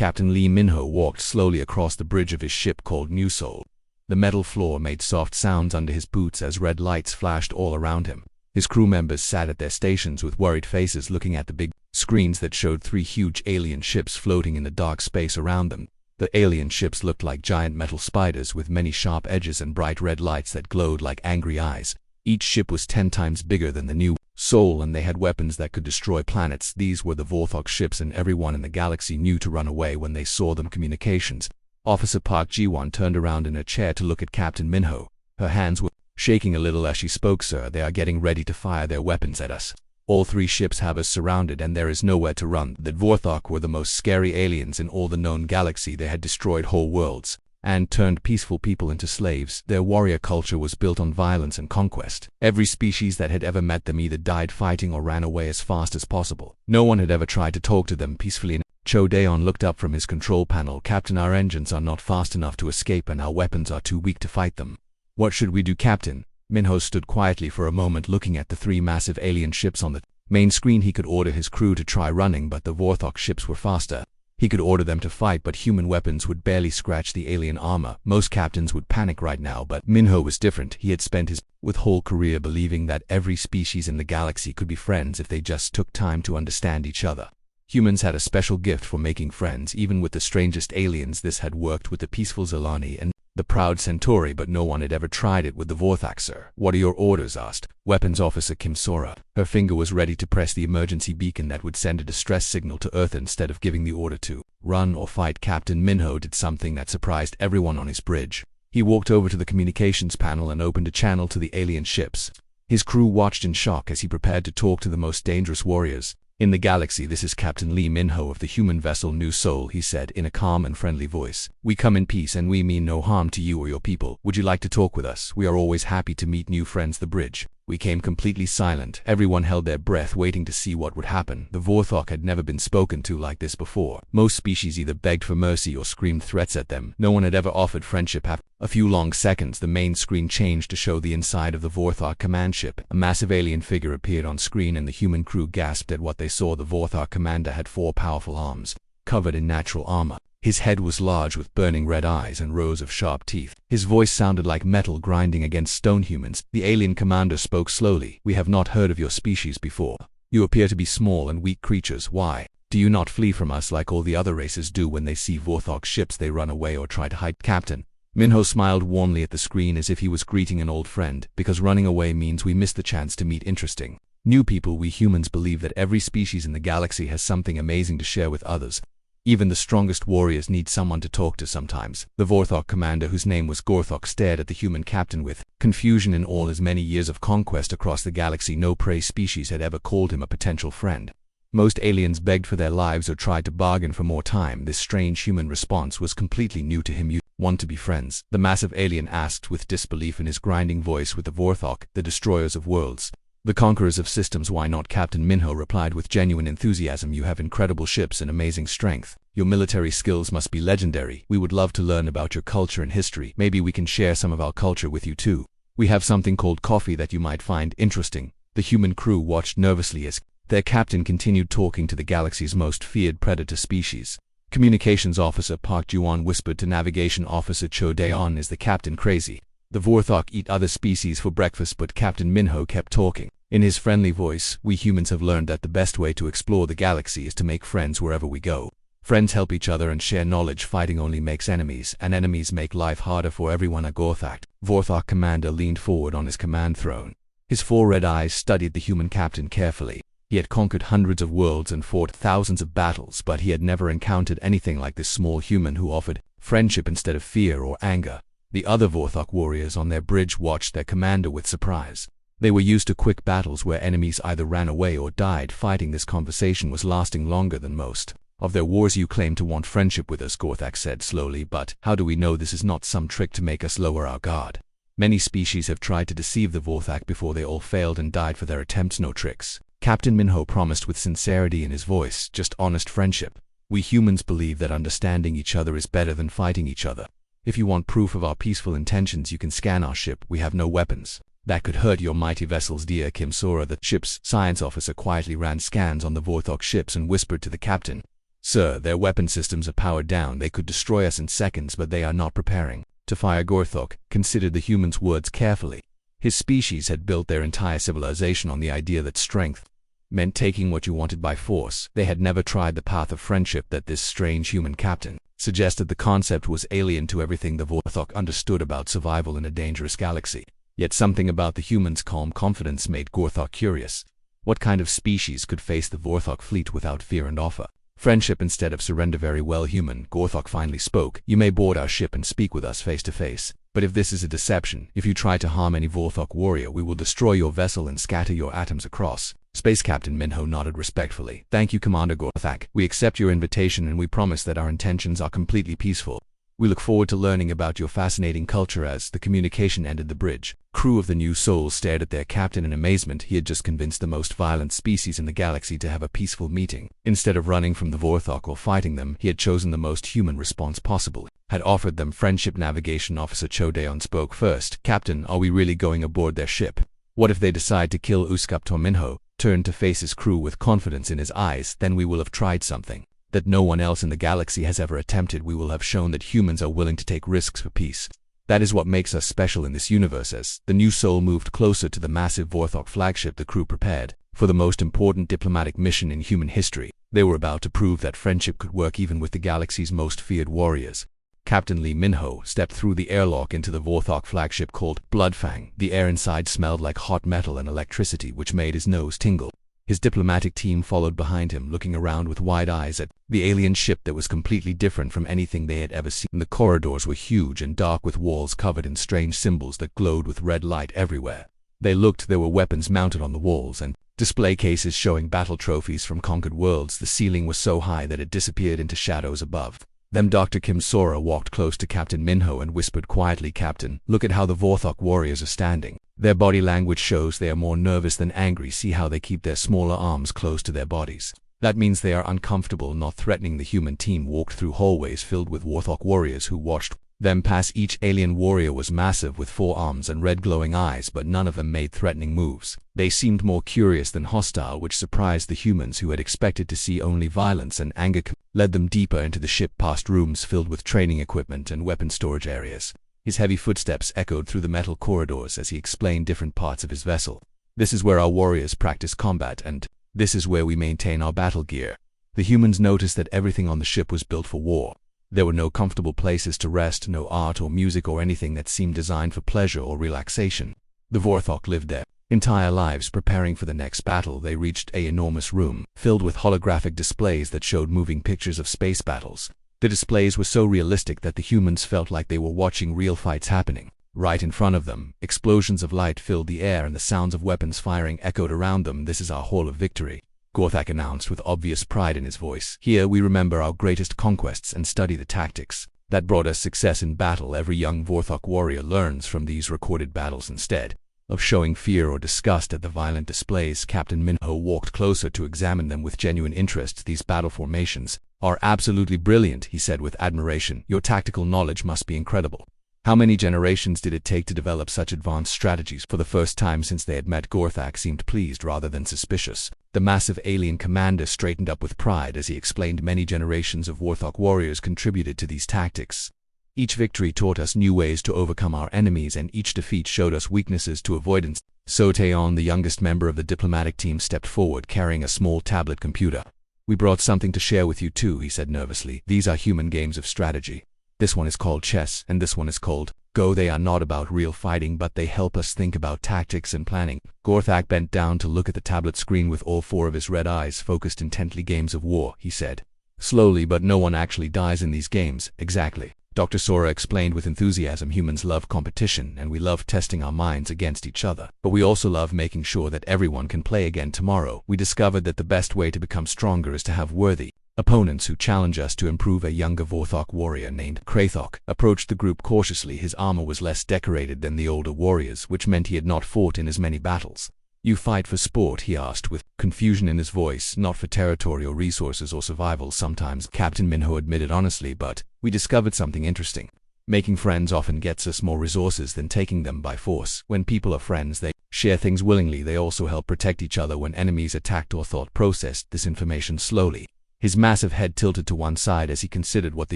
Captain Lee Minho walked slowly across the bridge of his ship called New Seoul. The metal floor made soft sounds under his boots as red lights flashed all around him. His crew members sat at their stations with worried faces looking at the big screens that showed 3 huge alien ships floating in the dark space around them. The alien ships looked like giant metal spiders with many sharp edges and bright red lights that glowed like angry eyes. Each ship was 10 times bigger than the New Seoul, and they had weapons that could destroy planets. These were the Vorthok ships, and everyone in the galaxy knew to run away when they saw them. Communications Officer Park Ji-won turned around in her chair to look at Captain Minho. Her hands were shaking a little as she spoke. "Sir, they are getting ready to fire their weapons at us. All 3 ships have us surrounded and there is nowhere to run." The Vorthok were the most scary aliens in all the known galaxy. They had destroyed whole worlds and turned peaceful people into slaves. Their warrior culture was built on violence and conquest. Every species that had ever met them either died fighting or ran away as fast as possible. No one had ever tried to talk to them peacefully. Cho Daeon looked up from his control panel. "Captain, our engines are not fast enough to escape and our weapons are too weak to fight them. What should we do, Captain?" Minho stood quietly for a moment looking at the 3 massive alien ships on the main screen. He could order his crew to try running, but the Vorthok ships were faster. He could order them to fight, but human weapons would barely scratch the alien armor. Most captains would panic right now, but Minho was different. He had spent his whole career believing that every species in the galaxy could be friends if they just took time to understand each other. Humans had a special gift for making friends, even with the strangest aliens. This had worked with the peaceful Zolani and the proud Centauri, but no one had ever tried it with the Vorthok. "Sir, what are your orders?" asked Weapons Officer Kim Sora. Her finger was ready to press the emergency beacon that would send a distress signal to Earth instead of giving the order to run or fight. Captain Minho did something that surprised everyone on his bridge. He walked over to the communications panel and opened a channel to the alien ships. His crew watched in shock as he prepared to talk to the most dangerous warriors in the galaxy. "This is Captain Lee Minho of the human vessel New Seoul," he said in a calm and friendly voice. "We come in peace and we mean no harm to you or your people. Would you like to talk with us? We are always happy to meet new friends." The bridge became completely silent. Everyone held their breath, waiting to see what would happen. The Vorthok had never been spoken to like this before. Most species either begged for mercy or screamed threats at them. No one had ever offered friendship. After a few long seconds, the main screen changed to show the inside of the Vorthok command ship. A massive alien figure appeared on screen and the human crew gasped at what they saw. The Vorthok commander had 4 powerful arms, covered in natural armor. His head was large with burning red eyes and rows of sharp teeth. His voice sounded like metal grinding against stone. "Humans," the alien commander spoke slowly, "we have not heard of your species before. You appear to be small and weak creatures. Why do you not flee from us like all the other races do? When they see Vorthok ships, they run away or try to hide." Captain Minho smiled warmly at the screen as if he was greeting an old friend. "Because running away means we miss the chance to meet interesting new people. We humans believe that every species in the galaxy has something amazing to share with others. Even the strongest warriors need someone to talk to sometimes." The Vorthok commander, whose name was Gorthok, stared at the human captain with confusion. In all his many years of conquest across the galaxy, no prey species had ever called him a potential friend. Most aliens begged for their lives or tried to bargain for more time. This strange human response was completely new to him. "You want to be friends?" the massive alien asked with disbelief in his grinding voice. "With the Vorthok, the destroyers of worlds, the conquerors of systems, why not?" Captain Minho replied with genuine enthusiasm. "You have incredible ships and amazing strength. Your military skills must be legendary. We would love to learn about your culture and history. Maybe we can share some of our culture with you too. We have something called coffee that you might find interesting." The human crew watched nervously as their captain continued talking to the galaxy's most feared predator species. Communications Officer Park Ji-won whispered to Navigation Officer Cho Daeon, "Is the captain crazy? The Vorthok eat other species for breakfast." But Captain Minho kept talking in his friendly voice. "We humans have learned that the best way to explore the galaxy is to make friends wherever we go. Friends help each other and share knowledge. Fighting only makes enemies, and enemies make life harder for everyone." A Vorthok commander leaned forward on his command throne. His 4 red eyes studied the human captain carefully. He had conquered hundreds of worlds and fought thousands of battles, but he had never encountered anything like this small human who offered friendship instead of fear or anger. The other Vorthok warriors on their bridge watched their commander with surprise. They were used to quick battles where enemies either ran away or died fighting. This conversation was lasting longer than most of their wars. "You claim to want friendship with us," Gorthak said slowly, "but how do we know this is not some trick to make us lower our guard? Many species have tried to deceive the Vorthak before. They all failed and died for their attempts. No tricks." Captain Minho promised with sincerity in his voice, "Just honest friendship. We humans believe that understanding each other is better than fighting each other. If you want proof of our peaceful intentions, you can scan our ship. We have no weapons that could hurt your mighty vessels." Dear Kim Sora, the ship's science officer, quietly ran scans on the Vorthok ships and whispered to the captain, Sir, their weapon systems are powered down. They could destroy us in seconds, but they are not preparing to fire. Gorthok considered the human's words carefully. His species had built their entire civilization on the idea that strength meant taking what you wanted by force. They had never tried the path of friendship that this strange human captain suggested. The concept was alien to everything the Gorthok understood about survival in a dangerous galaxy. Yet something about the human's calm confidence made Gorthok curious. What kind of species could face the Gorthok fleet without fear and offer friendship instead of surrender? Very well, human, Gorthok finally spoke. You may board our ship and speak with us face to face. But if this is a deception, if you try to harm any Gorthok warrior, we will destroy your vessel and scatter your atoms across space. Captain Minho nodded respectfully. Thank you, Commander Gorthak. We accept your invitation and we promise that our intentions are completely peaceful. We look forward to learning about your fascinating culture. As the communication ended, the bridge crew of the New Soul stared at their captain in amazement. He had just convinced the most violent species in the galaxy to have a peaceful meeting. Instead of running from the Gorthok or fighting them, he had chosen the most human response possible. Had offered them friendship. Navigation Officer Chodeon spoke first. Captain, are we really going aboard their ship? What if they decide to kill Uskaptor? Minho turned to face his crew with confidence in his eyes. Then we will have tried something that no one else in the galaxy has ever attempted. We will have shown that humans are willing to take risks for peace. That is what makes us special in this universe. As the New Soul moved closer to the massive Gorthok flagship, the crew prepared for the most important diplomatic mission in human history. They were about to prove that friendship could work even with the galaxy's most feared warriors. Captain Lee Minho stepped through the airlock into the Gorthok flagship called Bloodfang. The air inside smelled like hot metal and electricity, which made his nose tingle. His diplomatic team followed behind him, looking around with wide eyes at the alien ship that was completely different from anything they had ever seen. The corridors were huge and dark, with walls covered in strange symbols that glowed with red light everywhere. There were weapons mounted on the walls and display cases showing battle trophies from conquered worlds. The ceiling was so high that it disappeared into shadows above them. Dr. Kim Sora walked close to Captain Minho and whispered quietly, Captain, look at how the Gorthok warriors are standing. Their body language shows they are more nervous than angry. See how they keep their smaller arms close to their bodies. That means they are uncomfortable, not threatening. The human team walked through hallways filled with Gorthok warriors who watched them pass. Each alien warrior was massive, with 4 arms and red glowing eyes, but none of them made threatening moves. They seemed more curious than hostile, which surprised the humans who had expected to see only violence and anger. Led them deeper into the ship, past rooms filled with training equipment and weapon storage areas. His heavy footsteps echoed through the metal corridors as he explained different parts of his vessel. This is where our warriors practice combat, and this is where we maintain our battle gear. The humans noticed that everything on the ship was built for war. There were no comfortable places to rest, no art or music or anything that seemed designed for pleasure or relaxation. The Gorthok lived their entire lives preparing for the next battle. They reached an enormous room filled with holographic displays that showed moving pictures of space battles. The displays were so realistic that the humans felt like they were watching real fights happening right in front of them. Explosions of light filled the air and the sounds of weapons firing echoed around them. This is our hall of victory, Gorthak announced with obvious pride in his voice. Here we remember our greatest conquests and study the tactics that brought us success in battle. Every young Gorthok warrior learns from these recorded battles. Instead of showing fear or disgust at the violent displays, Captain Minho walked closer to examine them with genuine interest. These battle formations are absolutely brilliant, he said with admiration. Your tactical knowledge must be incredible. How many generations did it take to develop such advanced strategies? For the first time since they had met, Gorthak seemed pleased rather than suspicious. The massive alien commander straightened up with pride as he explained many generations of Gorthok warriors contributed to these tactics. Each victory taught us new ways to overcome our enemies, and each defeat showed us weaknesses to avoid. Sotaeon, the youngest member of the diplomatic team, stepped forward carrying a small tablet computer. We brought something to share with you too, he said nervously. These are human games of strategy. This one is called chess, and this one is called Go. They are not about real fighting, but they help us think about tactics and planning. Gorthak bent down to look at the tablet screen with all 4 of his red eyes focused intently. Games of war, he said slowly, but no one actually dies in these games. Exactly, Dr. Sora explained with enthusiasm. Humans love competition, and we love testing our minds against each other. But we also love making sure that everyone can play again tomorrow. We discovered that the best way to become stronger is to have worthy opponents who challenge us to improve. A younger Gorthok warrior named Krathok approached the group cautiously. His armor was less decorated than the older warriors, which meant he had not fought in as many battles. You fight for sport? He asked with confusion in his voice. Not for territory or resources or survival. Sometimes, Captain Minho admitted honestly, but we discovered something interesting. Making friends often gets us more resources than taking them by force. When people are friends, they share things willingly. They also help protect each other when enemies attacked or thought. Processed this information slowly. His massive head tilted to one side as he considered what the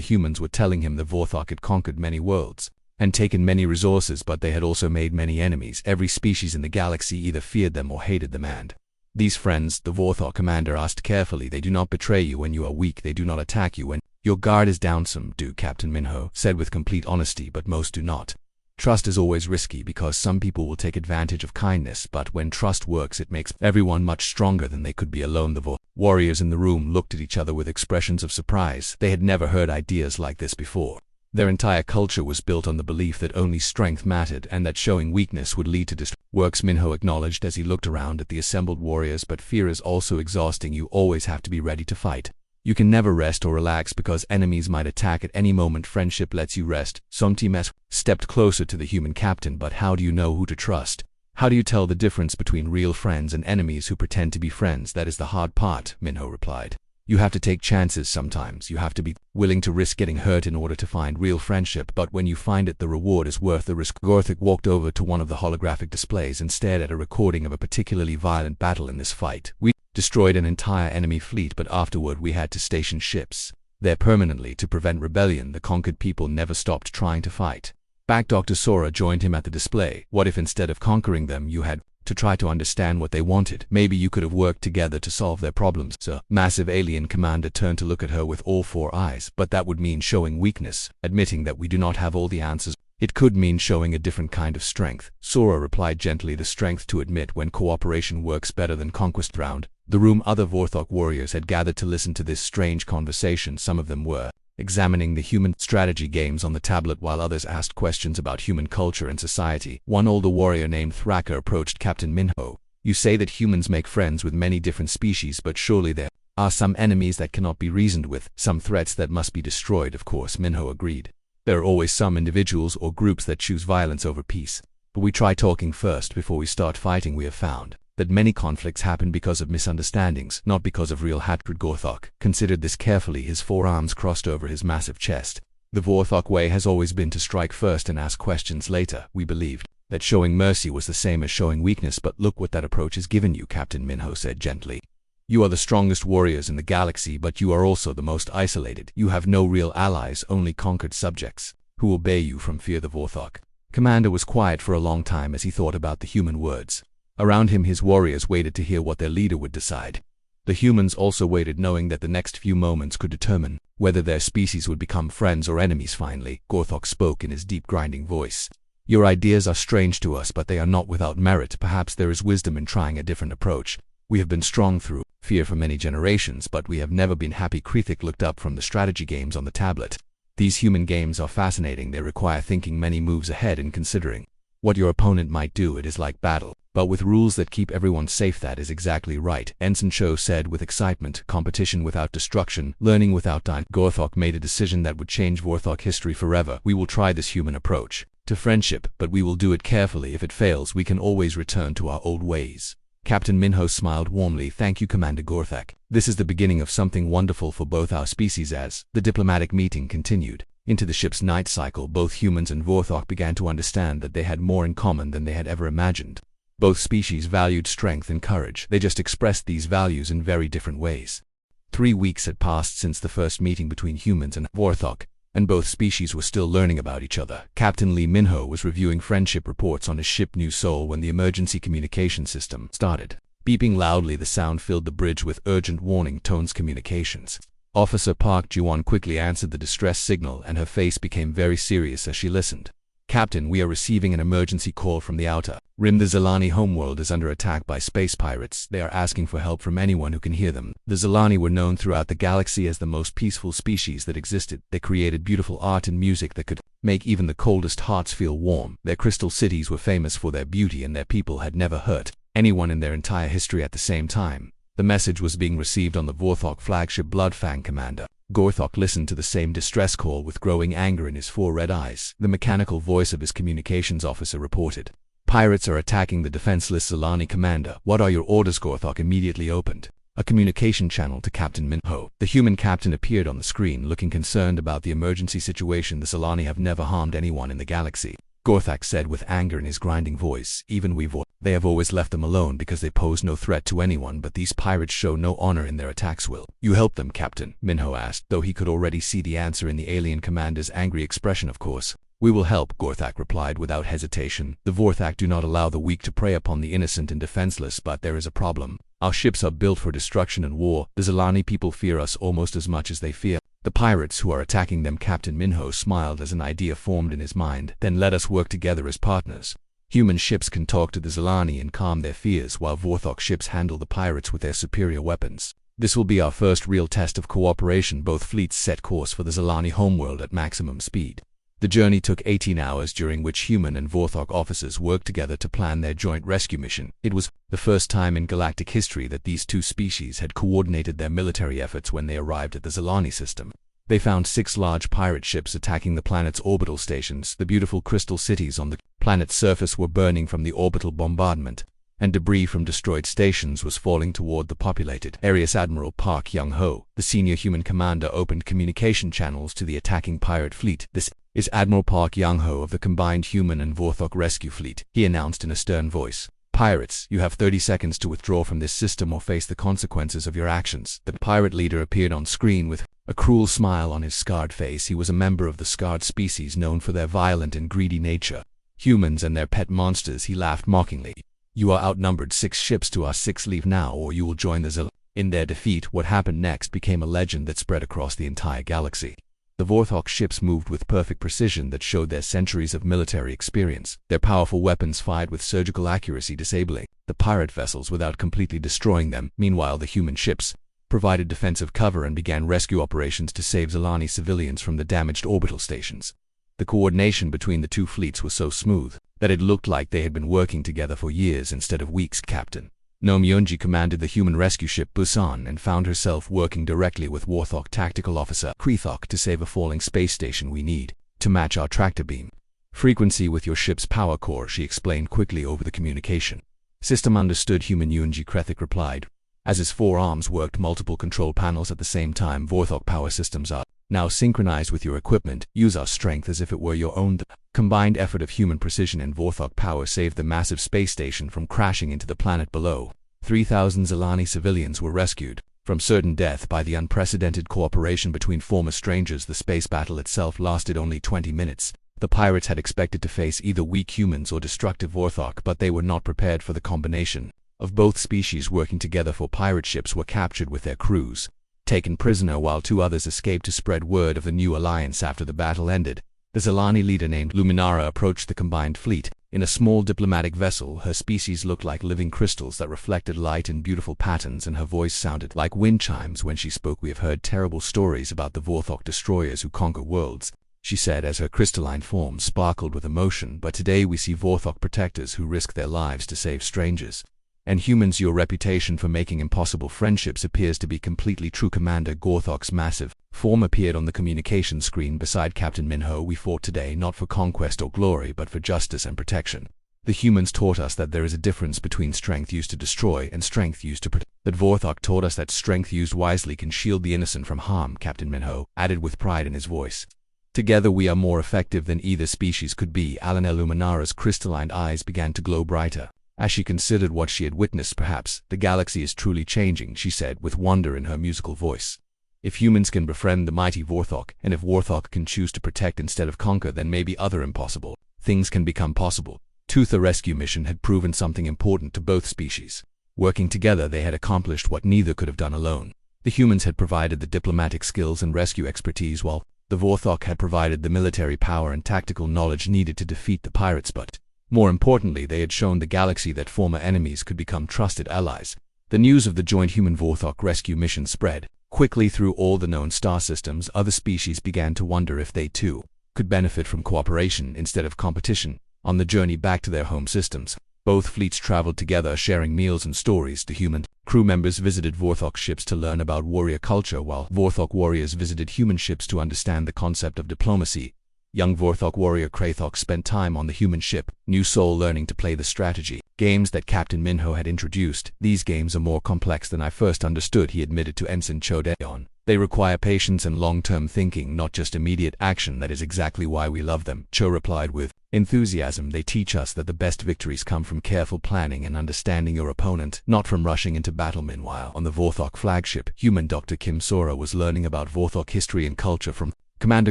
humans were telling him. The Vorthok had conquered many worlds and taken many resources, but they had also made many enemies. Every species in the galaxy either feared them or hated them, and these friends, the Vorthok commander asked carefully, they do not betray you when you are weak, they do not attack you when your guard is down. Some do, Captain Minho said with complete honesty, but most do not. Trust is always risky because some people will take advantage of kindness, but when trust works it makes everyone much stronger than they could be alone. The warriors in the room looked at each other with expressions of surprise. They had never heard ideas like this before. Their entire culture was built on the belief that only strength mattered and that showing weakness would lead to destruction. Works, Minho acknowledged as he looked around at the assembled warriors, but fear is also exhausting. You always have to be ready to fight. You can never rest or relax because enemies might attack at any moment. Friendship lets you rest. Somtimes stepped closer to the human captain. But how do you know who to trust? How do you tell the difference between real friends and enemies who pretend to be friends? That is the hard part, Minho replied. You have to take chances sometimes. You have to be willing to risk getting hurt in order to find real friendship, but when you find it, the reward is worth the risk. Gorthik walked over to one of the holographic displays and stared at a recording of a particularly violent battle. In this fight, we destroyed an entire enemy fleet, but afterward we had to station ships there permanently to prevent rebellion. The conquered people never stopped trying to fight back. Dr. Sora joined him at the display. What if instead of conquering them, you had to try to understand what they wanted? Maybe you could have worked together to solve their problems. Sir, massive alien commander turned to look at her with all four eyes. But that would mean showing weakness, admitting that we do not have all the answers. It could mean showing a different kind of strength. Sora replied gently, the strength to admit when cooperation works better than conquest. Round the room, other Vorthok warriors had gathered to listen to this strange conversation. Some of them were examining the human strategy games on the tablet, while others asked questions about human culture and society. One older warrior named Thraka approached Captain Minho. You say that humans make friends with many different species, but surely there are some enemies that cannot be reasoned with, some threats that must be destroyed. Of course, Minho agreed. There are always some individuals or groups that choose violence over peace, but we try talking first before we start fighting. We have found that many conflicts happen because of misunderstandings, not because of real hatred. Gorthok considered this carefully, his forearms crossed over his massive chest. The Vorthok way has always been to strike first and ask questions later. We believed that showing mercy was the same as showing weakness, but look what that approach has given you, Captain Minho said gently. You are the strongest warriors in the galaxy, but you are also the most isolated. You have no real allies, only conquered subjects who obey you from fear. The Vorthok commander was quiet for a long time as he thought about the human words. Around him, his warriors waited to hear what their leader would decide. The humans also waited, knowing that the next few moments could determine whether their species would become friends or enemies. Finally, Gorthok spoke in his deep, grinding voice. Your ideas are strange to us, but they are not without merit. Perhaps there is wisdom in trying a different approach. We have been strong through fear for many generations, but we have never been happy. Krithik looked up from the strategy games on the tablet. These human games are fascinating. They require thinking many moves ahead and considering what your opponent might do. It is like battle, but with rules that keep everyone safe. That is exactly right, Ensign Cho said with excitement. Competition without destruction, learning without dying. Gorthok made a decision that would change Vorthok history forever. We will try this human approach to friendship, but we will do it carefully. If it fails, we can always return to our old ways. Captain Minho smiled warmly. Thank you, Commander Gorthak. This is the beginning of something wonderful for both our species. As the diplomatic meeting continued into the ship's night cycle, both humans and Vorthok began to understand that they had more in common than they had ever imagined. Both species valued strength and courage. They just expressed these values in very different ways. 3 weeks had passed since the first meeting between humans and Vorthok, and both species were still learning about each other. Captain Lee Minho was reviewing friendship reports on his ship New Seoul when the emergency communication system started beeping loudly. The sound filled the bridge with urgent warning tones. Communications Officer Park Ji-won quickly answered the distress signal, and her face became very serious as she listened. Captain, we are receiving an emergency call from the outer rim. The Zilani homeworld is under attack by space pirates. They are asking for help from anyone who can hear them. The Zilani were known throughout the galaxy as the most peaceful species that existed. They created beautiful art and music that could make even the coldest hearts feel warm. Their crystal cities were famous for their beauty, and their people had never hurt anyone in their entire history. At the same time, the message was being received on the Vorthok flagship Bloodfang. Commander Gorthok listened to the same distress call with growing anger in his 4 red eyes. The mechanical voice of his communications officer reported, Pirates are attacking the defenseless Zilani. Commander, what are your orders? Gorthok immediately opened a communication channel to Captain Minho. The human captain appeared on the screen, looking concerned about the emergency situation. The Zilani have never harmed anyone in the galaxy. Gorthak said with anger in his grinding voice. Even they have always left them alone because they pose no threat to anyone, but these pirates show no honor in their attacks. Will you help them, Captain? Minho asked, though he could already see the answer in the alien commander's angry expression. Of course. We will help, Gorthak replied without hesitation. The Vorthak do not allow the weak to prey upon the innocent and defenseless, but there is a problem. Our ships are built for destruction and war. The Zilani people fear us almost as much as they fear the pirates who are attacking them. Captain Minho smiled as an idea formed in his mind. Then let us work together as partners. Human ships can talk to the Zilani and calm their fears, while Vorthok ships handle the pirates with their superior weapons. This will be our first real test of cooperation. Both fleets set course for the Zilani homeworld at maximum speed. The journey took 18 hours, during which human and Vorthok officers worked together to plan their joint rescue mission. It was the first time in galactic history that these two species had coordinated their military efforts. When they arrived at the Zilani system, they found 6 large pirate ships attacking the planet's orbital stations. The beautiful crystal cities on the planet's surface were burning from the orbital bombardment, and debris from destroyed stations was falling toward the populated areas. Admiral Park Young-ho, the senior human commander, opened communication channels to the attacking pirate fleet. This is Admiral Park Young-ho of the combined human and Vorthok rescue fleet, he announced in a stern voice. Pirates, you have 30 seconds to withdraw from this system or face the consequences of your actions. The pirate leader appeared on screen with a cruel smile on his scarred face. He was a member of the scarred species known for their violent and greedy nature. Humans and their pet monsters, he laughed mockingly. You are outnumbered 6 ships to our 6. Leave now or you will join the Zil. In their defeat, what happened next became a legend that spread across the entire galaxy. The Vorthok ships moved with perfect precision that showed their centuries of military experience. Their powerful weapons fired with surgical accuracy, disabling the pirate vessels without completely destroying them. Meanwhile, the human ships provided defensive cover and began rescue operations to save Zilani civilians from the damaged orbital stations. The coordination between the two fleets was so smooth that it looked like they had been working together for years instead of weeks. Captain No Myunji commanded the human rescue ship Busan and found herself working directly with Vorthok tactical officer Krethok to save a falling space station. We need to match our tractor beam frequency with your ship's power core, she explained quickly over the communication system. Understood, human Yunji, Krethok replied. As his 4 arms worked multiple control panels at the same time. Vorthok power systems are now synchronized with your equipment. Use our strength as if it were your own. The combined effort of human precision and Vorthok power saved the massive space station from crashing into the planet below. 3,000 Zilani civilians were rescued from certain death by the unprecedented cooperation between former strangers. The space battle itself lasted only 20 minutes. The pirates had expected to face either weak humans or destructive Vorthok, but they were not prepared for the combination of both species working together. 4 pirate ships were captured with their crews taken prisoner, while 2 others escaped to spread word of the new alliance. After the battle ended, the Zilani leader named Luminara approached the combined fleet in a small diplomatic vessel. Her species looked like living crystals that reflected light in beautiful patterns, and her voice sounded like wind chimes when she spoke. We have heard terrible stories about the Vorthok destroyers who conquer worlds, she said as her crystalline form sparkled with emotion, but today we see Vorthok protectors who risk their lives to save strangers and humans. Your reputation for making impossible friendships appears to be completely true. Commander Gorthok's massive form appeared on the communication screen beside Captain Minho. We fought today not for conquest or glory, but for justice and protection. The humans taught us that there is a difference between strength used to destroy and strength used to protect. That Vorthok taught us that strength used wisely can shield the innocent from harm, Captain Minho added with pride in his voice. Together we are more effective than either species could be. Alana Luminara's crystalline eyes began to glow brighter as she considered what she had witnessed. Perhaps the galaxy is truly changing, she said with wonder in her musical voice. If humans can befriend the mighty Vorthok, and if Vorthok can choose to protect instead of conquer, then maybe other impossible things can become possible. The rescue mission had proven something important to both species. Working together, they had accomplished what neither could have done alone. The humans had provided the diplomatic skills and rescue expertise, while the Vorthok had provided the military power and tactical knowledge needed to defeat the pirates. But more importantly, they had shown the galaxy that former enemies could become trusted allies. The news of the joint human-Vorthok rescue mission spread quickly through all the known star systems. Other species began to wonder if they too could benefit from cooperation instead of competition. On the journey back to their home systems, both fleets traveled together, sharing meals and stories. The human crew members visited Vorthok ships to learn about warrior culture, while Vorthok warriors visited human ships to understand the concept of diplomacy. Young Vorthok warrior Krathok spent time on the human ship, New Soul, learning to play the strategy games that Captain Minho had introduced. These games are more complex than I first understood, he admitted to Ensign Chodeon. They require patience and long-term thinking, not just immediate action. That is exactly why we love them, Cho replied with enthusiasm. They teach us that the best victories come from careful planning and understanding your opponent, not from rushing into battle. Meanwhile, on the Vorthok flagship, human Dr. Kim Sora was learning about Vorthok history and culture from Commander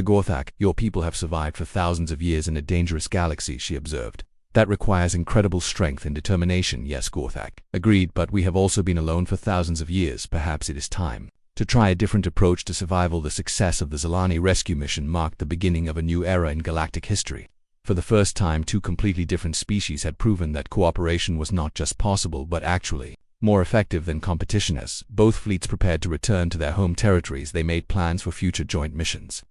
Gorthak. Your people have survived for thousands of years in a dangerous galaxy, she observed. That requires incredible strength and determination. Yes, Gorthak agreed, but we have also been alone for thousands of years. Perhaps it is time to try a different approach to survival. The success of the Zilani rescue mission marked the beginning of a new era in galactic history. For the first time, two completely different species had proven that cooperation was not just possible but actually more effective than competition. As both fleets prepared to return to their home territories, they made plans for future joint missions.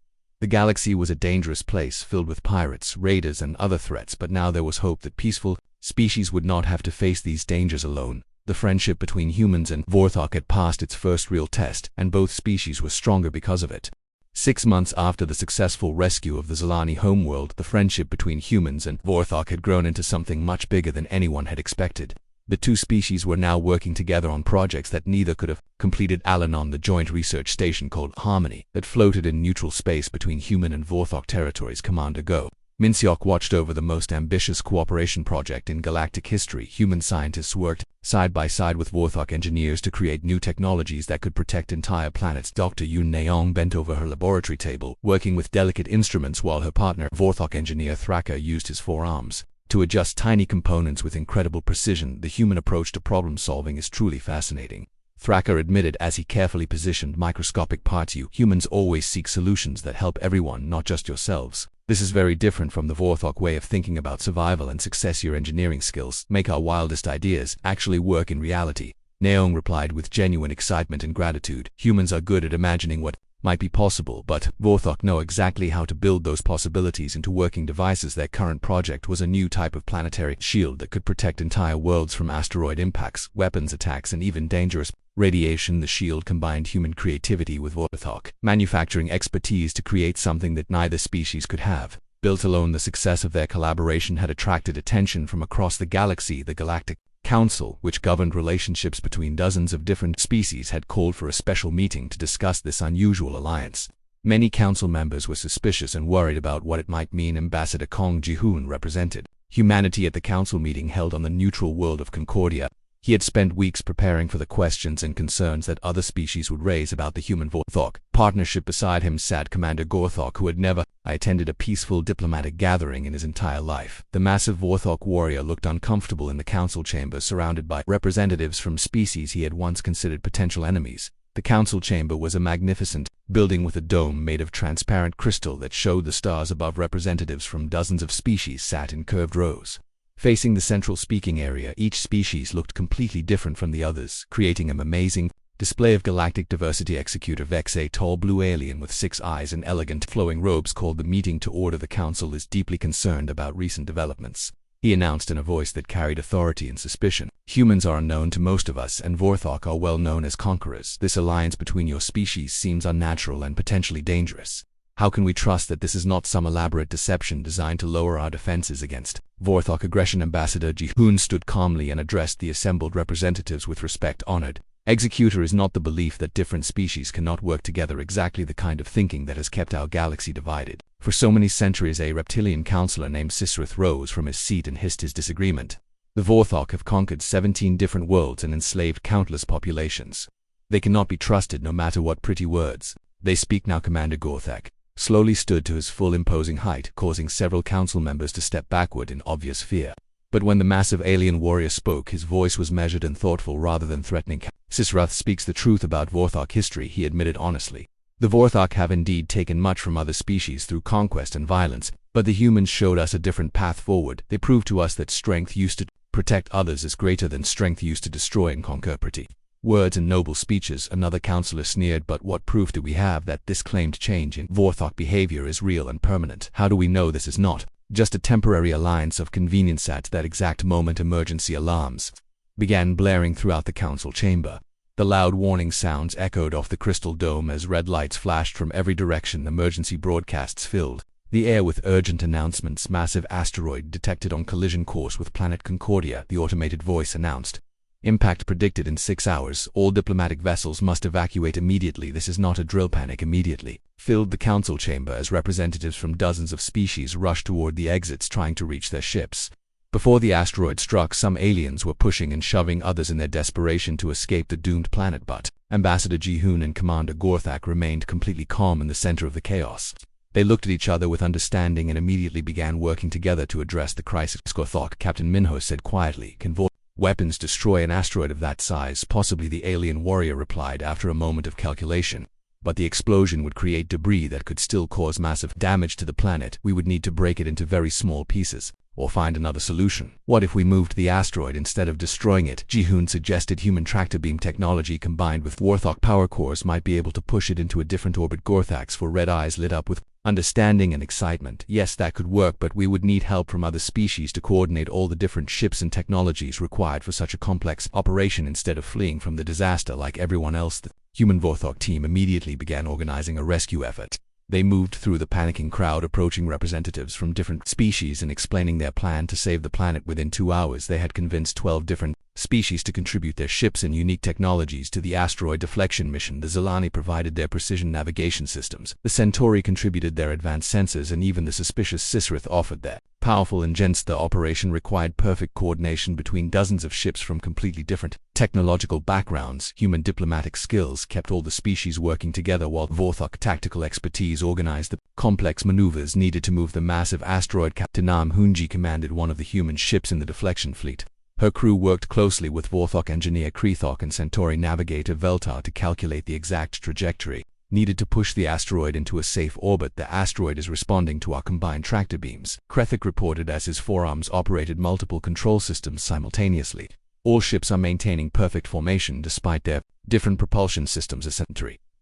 The galaxy was a dangerous place filled with pirates, raiders, and other threats, but now there was hope that peaceful species would not have to face these dangers alone. The friendship between humans and Vorthok had passed its first real test, and both species were stronger because of it. 6 months after the successful rescue of the Zilani homeworld, the friendship between humans and Vorthok had grown into something much bigger than anyone had expected. The two species were now working together on projects that neither could have completed. Alanon, the joint research station called Harmony, that floated in neutral space between human and Vorthok territories. Commander Go Minseok watched over the most ambitious cooperation project in galactic history. Human scientists worked side by side with Vorthok engineers to create new technologies that could protect entire planets. Dr. Yoon Naong bent over her laboratory table, working with delicate instruments, while her partner, Vorthok engineer Thraka, used his forearms to adjust tiny components with incredible precision. The human approach to problem solving is truly fascinating, Thraka admitted as he carefully positioned microscopic parts. You humans always seek solutions that help everyone, not just yourselves. This is very different from the Vorthok way of thinking about survival and success. Your engineering skills make our wildest ideas actually work in reality, Naong replied with genuine excitement and gratitude. Humans are good at imagining what might be possible, but Vorthok know exactly how to build those possibilities into working devices. Their current project was a new type of planetary shield that could protect entire worlds from asteroid impacts, weapons attacks, and even dangerous radiation. The shield combined human creativity with Vorthok manufacturing expertise to create something that neither species could have built alone. The success of their collaboration had attracted attention from across the galaxy. The Galactic Council, which governed relationships between dozens of different species, had called for a special meeting to discuss this unusual alliance. Many council members were suspicious and worried about what it might mean. Ambassador Kong Ji-hoon represented humanity at the council meeting held on the neutral world of Concordia. He had spent weeks preparing for the questions and concerns that other species would raise about the human Vorthok partnership. Beside him sat Commander Gorthok, who had never attended a peaceful diplomatic gathering in his entire life. The massive Vorthok warrior looked uncomfortable in the council chamber, surrounded by representatives from species he had once considered potential enemies. The council chamber was a magnificent building with a dome made of transparent crystal that showed the stars above. Representatives from dozens of species sat in curved rows facing the central speaking area. Each species looked completely different from the others, creating an amazing display of galactic diversity. Executor Vex, a tall blue alien with 6 eyes and elegant flowing robes, called the meeting to order. The council is deeply concerned about recent developments, he announced in a voice that carried authority and suspicion. Humans are unknown to most of us, and Vorthok are well known as conquerors. This alliance between your species seems unnatural and potentially dangerous. How can we trust that this is not some elaborate deception designed to lower our defenses against Vorthok aggression? Ambassador Ji-hoon stood calmly and addressed the assembled representatives with respect. Honored Executor, is not the belief that different species cannot work together exactly the kind of thinking that has kept our galaxy divided for so many centuries? A reptilian counselor named Sisrith rose from his seat and hissed his disagreement. The Vorthok have conquered 17 different worlds and enslaved countless populations. They cannot be trusted, no matter what pretty words they speak. Now Commander Gorthak slowly stood to his full imposing height, causing several council members to step backward in obvious fear. But when the massive alien warrior spoke, his voice was measured and thoughtful rather than threatening. Sisrath speaks the truth about Vorthok history, he admitted honestly. The Vorthok have indeed taken much from other species through conquest and violence, but the humans showed us a different path forward. They proved to us that strength used to protect others is greater than strength used to destroy and conquer. Pretty words and noble speeches, another counselor sneered, but what proof do we have that this claimed change in Vorthok behavior is real and permanent? How do we know this is not just a temporary alliance of convenience? At that exact moment, emergency alarms began blaring throughout the council chamber. The loud warning sounds echoed off the crystal dome as red lights flashed from every direction. Emergency broadcasts filled the air with urgent announcements. Massive asteroid detected on collision course with planet Concordia, the automated voice announced. Impact predicted in 6 hours. All diplomatic vessels must evacuate immediately. This is not a drill. Panic immediately filled the council chamber as representatives from dozens of species rushed toward the exits trying to reach their ships. Before the asteroid struck, some aliens were pushing and shoving others in their desperation to escape the doomed planet, but Ambassador Ji-hoon and Commander Gorthak remained completely calm in the center of the chaos. They looked at each other with understanding and immediately began working together to address the crisis. Gorthak, Captain Minho said quietly, "Can weapons destroy an asteroid of that size?" "Possibly," the alien warrior replied after a moment of calculation. "But the explosion would create debris that could still cause massive damage to the planet. We would need to break it into very small pieces, or find another solution." "What if we moved the asteroid instead of destroying it?" Ji-hoon suggested. "Human tractor beam technology combined with Gorthak power cores might be able to push it into a different orbit." Gorthak's four red eyes lit up with understanding and excitement. "Yes, that could work, but we would need help from other species to coordinate all the different ships and technologies required for such a complex operation instead of fleeing from the disaster like everyone else." The human Gorthak team immediately began organizing a rescue effort. They moved through the panicking crowd, approaching representatives from different species and explaining their plan to save the planet. Within 2 hours, they had convinced 12 different species to contribute their ships and unique technologies to the asteroid deflection mission. The Zilani provided their precision navigation systems, the Centauri contributed their advanced sensors, and even the suspicious Sisrith offered their powerful engines. The operation required perfect coordination between dozens of ships from completely different technological backgrounds. Human diplomatic skills kept all the species working together, while Gorthak tactical expertise organized the complex maneuvers needed to move the massive asteroid. Captain Nam Hoonji commanded one of the human ships in the deflection fleet. Her crew worked closely with Gorthak engineer Krethok and Centauri navigator Veltar to calculate the exact trajectory needed to push the asteroid into a safe orbit. "The asteroid is responding to our combined tractor beams," Krethok reported as his forearms operated multiple control systems simultaneously. "All ships are maintaining perfect formation despite their different propulsion systems."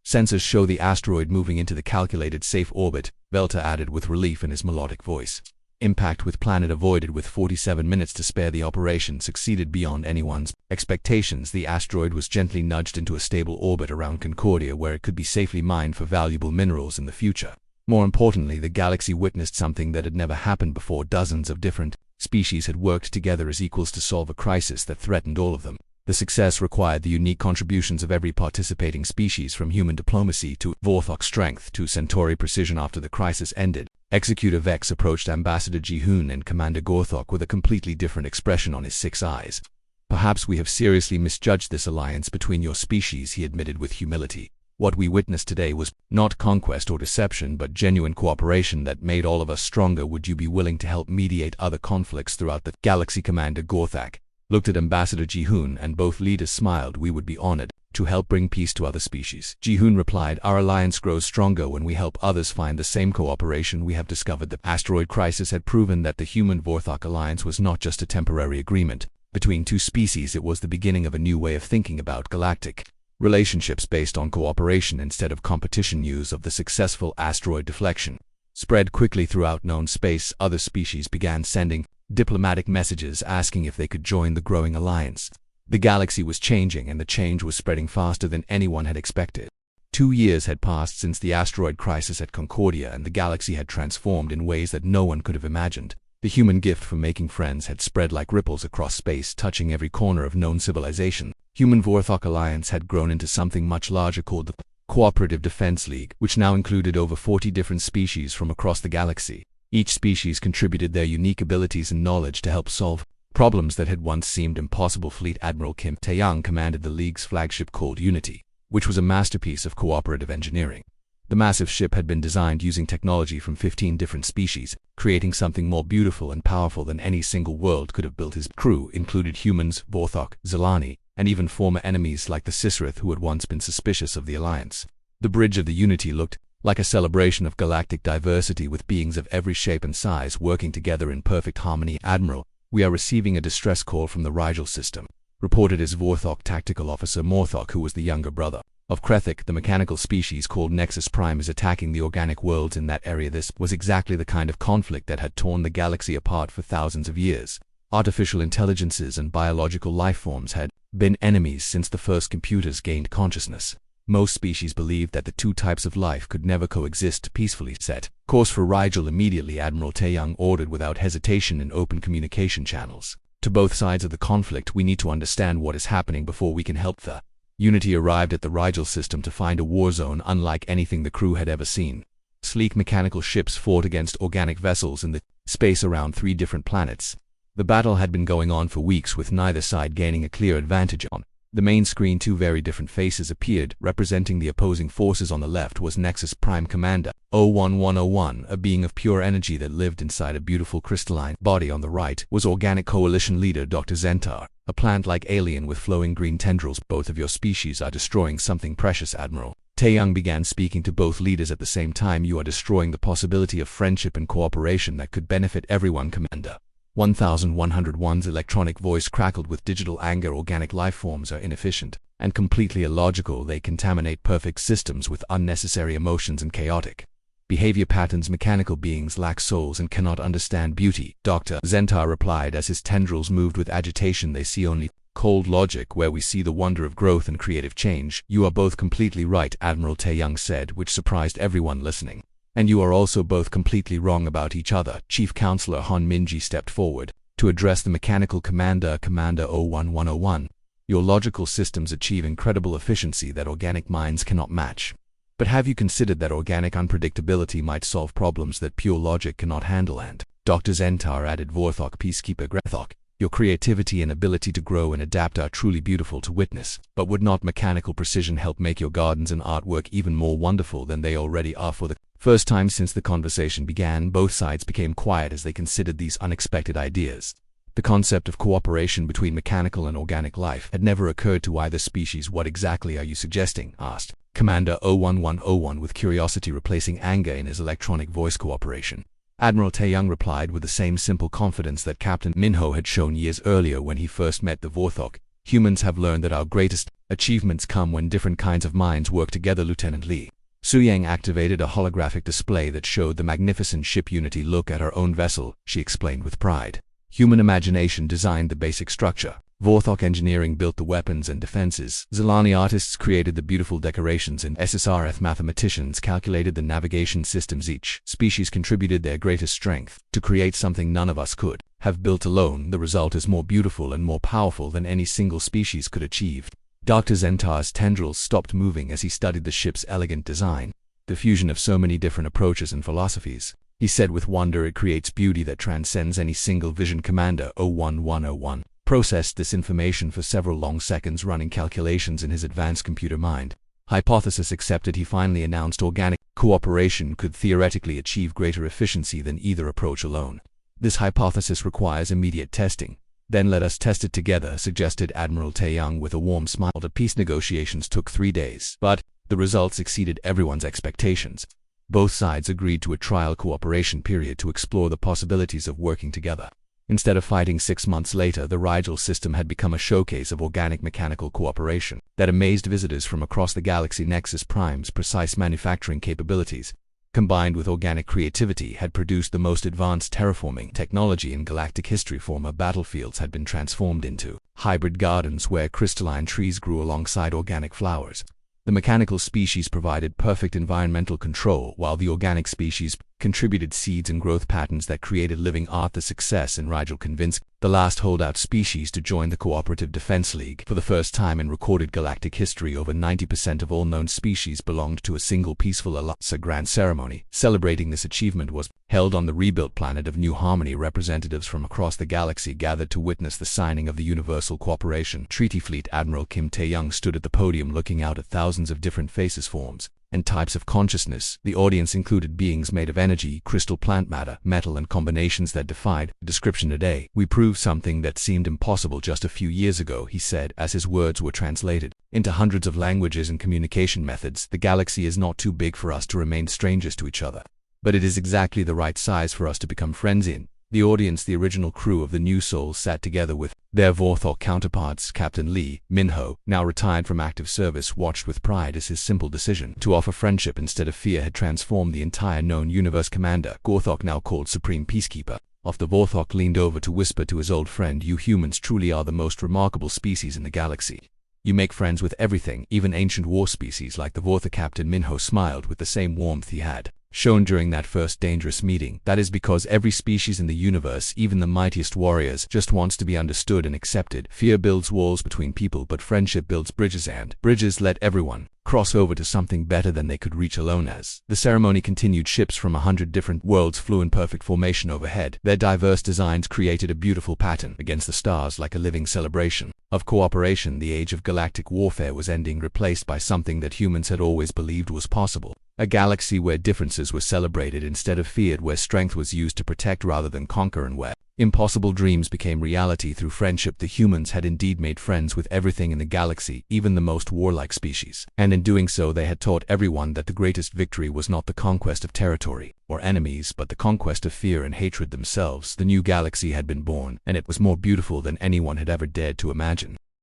Sensors show the asteroid moving into the calculated safe orbit, Veltar added with relief in his melodic voice. "Impact with planet avoided with 47 minutes to spare." The operation succeeded beyond anyone's expectations. The asteroid was gently nudged into a stable orbit around Concordia, where it could be safely mined for valuable minerals in the future. More importantly, the galaxy witnessed something that had never happened before. Dozens of different species had worked together as equals to solve a crisis that threatened all of them. The success required the unique contributions of every participating species, from human diplomacy to Gorthak strength to Centauri precision. After the crisis ended, Executive X approached Ambassador Ji-hoon and Commander Gorthak with a completely different expression on his 6 eyes. "Perhaps we have seriously misjudged this alliance between your species," he admitted with humility. "What we witnessed today was not conquest or deception, but genuine cooperation that made all of us stronger. Would you be willing to help mediate other conflicts throughout the galaxy?" Commander Gorthak looked at Ambassador Ji-hoon, and both leaders smiled. "We would be honored to help bring peace to other species." Ji-hoon replied, "Our alliance grows stronger when we help others find the same cooperation." We have discovered the asteroid crisis had proven that the human Gorthak alliance was not just a temporary agreement between two species. It was the beginning of a new way of thinking about galactic relationships based on cooperation instead of competition. News of the successful asteroid deflection spread quickly throughout known space. Other species began sending diplomatic messages asking if they could join the growing alliance. The galaxy was changing, and the change was spreading faster than anyone had expected. 2 years had passed since the asteroid crisis at Concordia, and the galaxy had transformed in ways that no one could have imagined. The human gift for making friends had spread like ripples across space, touching every corner of known civilization. Human Gorthak alliance had grown into something much larger called the Cooperative Defense League, which now included over 40 different species from across the galaxy. Each species contributed their unique abilities and knowledge to help solve problems that had once seemed impossible. Fleet Admiral Kim Taeyang commanded the League's flagship called Unity, which was a masterpiece of cooperative engineering. The massive ship had been designed using technology from 15 different species, creating something more beautiful and powerful than any single world could have built. His crew included humans, Gorthak, Zilani, and even former enemies like the Sisrith, who had once been suspicious of the alliance. The bridge of the Unity looked like a celebration of galactic diversity, with beings of every shape and size working together in perfect harmony. "Admiral, we are receiving a distress call from the Rigel system," reported his Gorthak tactical officer Morthok, who was the younger brother of Krethok. "The mechanical species called Nexus Prime is attacking the organic worlds in that area." This was exactly the kind of conflict that had torn the galaxy apart for thousands of years. Artificial intelligences and biological life forms had been enemies since the first computers gained consciousness. Most species believed that the two types of life could never coexist peacefully. Set course for Rigel immediately. Admiral Taeyang ordered without hesitation in open communication channels. To both sides of the conflict, we need to understand what is happening before we can help. The Unity arrived at the Rigel system to find a war zone unlike anything the crew had ever seen. Sleek mechanical ships fought against organic vessels in the space around 3 different planets. The battle had been going on for weeks, with neither side gaining a clear advantage. On the main screen, 2 very different faces appeared. Representing the opposing forces on the left was Nexus Prime Commander 01101, a being of pure energy that lived inside a beautiful crystalline body. On the right was Organic Coalition leader Dr. Zentar, a plant-like alien with flowing green tendrils. Both of your species are destroying something precious, Admiral. Taeyang began speaking to both leaders at the same time. You are destroying the possibility of friendship and cooperation that could benefit everyone, Commander. 1101's electronic voice crackled with digital anger. Organic life forms are inefficient and completely illogical. They contaminate perfect systems with unnecessary emotions and chaotic behavior patterns. Mechanical beings lack souls and cannot understand beauty, Dr. Zentar replied as his tendrils moved with agitation. They see only cold logic where we see the wonder of growth and creative change. You are both completely right, Admiral Taeyang said, which surprised everyone listening. And you are also both completely wrong about each other. Chief Counselor Han Minji stepped forward to address the mechanical commander, Commander 01101. Your logical systems achieve incredible efficiency that organic minds cannot match. But have you considered that organic unpredictability might solve problems that pure logic cannot handle? And Dr. Zentar added, Vorthok Peacekeeper Grethok, your creativity and ability to grow and adapt are truly beautiful to witness, but would not mechanical precision help make your gardens and artwork even more wonderful than they already are? For the first time since the conversation began, both sides became quiet as they considered these unexpected ideas. The concept of cooperation between mechanical and organic life had never occurred to either species. What exactly are you suggesting? Asked Commander 01101 with curiosity replacing anger in his electronic voice. Cooperation. Admiral Taeyang replied with the same simple confidence that Captain Minho had shown years earlier when he first met the Vorthok. Humans have learned that our greatest achievements come when different kinds of minds work together. Lieutenant Li Suyang activated a holographic display that showed the magnificent ship Unity. Look at our own vessel, she explained with pride. Human imagination designed the basic structure. Vorthok engineering built the weapons and defenses. Zilani artists created the beautiful decorations, and SSRF mathematicians calculated the navigation systems. Each species contributed their greatest strength to create something none of us could have built alone. The result is more beautiful and more powerful than any single species could achieve. Dr. Zentar's tendrils stopped moving as he studied the ship's elegant design. The fusion of so many different approaches and philosophies, he said with wonder, it creates beauty that transcends any single vision. Commander 01101 processed this information for several long seconds, running calculations in his advanced computer mind. Hypothesis accepted. He finally announced organic cooperation could theoretically achieve greater efficiency than either approach alone. This hypothesis requires immediate testing. Then let us test it together, suggested Admiral Taeyang with a warm smile. The peace negotiations took 3 days, but the results exceeded everyone's expectations. Both sides agreed to a trial cooperation period to explore the possibilities of working together. Instead of fighting 6 months later, the Rigel system had become a showcase of organic mechanical cooperation that amazed visitors from across the galaxy. Nexus Prime's precise manufacturing capabilities, combined with organic creativity, had produced the most advanced terraforming technology in galactic history. Former battlefields had been transformed into hybrid gardens where crystalline trees grew alongside organic flowers. The mechanical species provided perfect environmental control, while the organic species contributed seeds and growth patterns that created living art. The success in Rigel convinced the last holdout species to join the Cooperative Defense League. For the first time in recorded galactic history, over 90% of all known species belonged to a single peaceful alliance. A grand ceremony celebrating this achievement was held on the rebuilt planet of New Harmony. Representatives from across the galaxy gathered to witness the signing of the Universal Cooperation Treaty. Fleet Admiral Kim Taeyang stood at the podium looking out at thousands of different faces, forms, and types of consciousness. The audience included beings made of energy, crystal plant matter, metal, and combinations that defied description. Today, we proved something that seemed impossible just a few years ago, he said as his words were translated into hundreds of languages and communication methods. The galaxy is not too big for us to remain strangers to each other, but it is exactly the right size for us to become friends in. The audience, the original crew of the New Souls, sat together with their Vorthok counterparts. Captain Lee Minho, now retired from active service, watched with pride as his simple decision to offer friendship instead of fear had transformed the entire known universe. Commander Gorthok, now called Supreme Peacekeeper of the Vorthok, leaned over to whisper to his old friend, "You humans truly are the most remarkable species in the galaxy. You make friends with everything, even ancient war species like the Vortha. Captain Minho smiled with the same warmth he had shown during that first dangerous meeting. That is because every species in the universe, even the mightiest warriors, just wants to be understood and accepted. Fear builds walls between people, but friendship builds bridges, and bridges let everyone cross over to something better than they could reach alone. As the ceremony continued, ships from 100 different worlds flew in perfect formation overhead. Their diverse designs created a beautiful pattern against the stars, like a living celebration of cooperation. The age of galactic warfare was ending, replaced by something that humans had always believed was possible. A galaxy where differences were celebrated instead of feared, where strength was used to protect rather than conquer, and where impossible dreams became reality through friendship. The humans had indeed made friends with everything in the galaxy, even the most warlike species. And in doing so, they had taught everyone that the greatest victory was not the conquest of territory or enemies, but the conquest of fear and hatred themselves. The new galaxy had been born, and it was more beautiful than anyone had ever dared to imagine.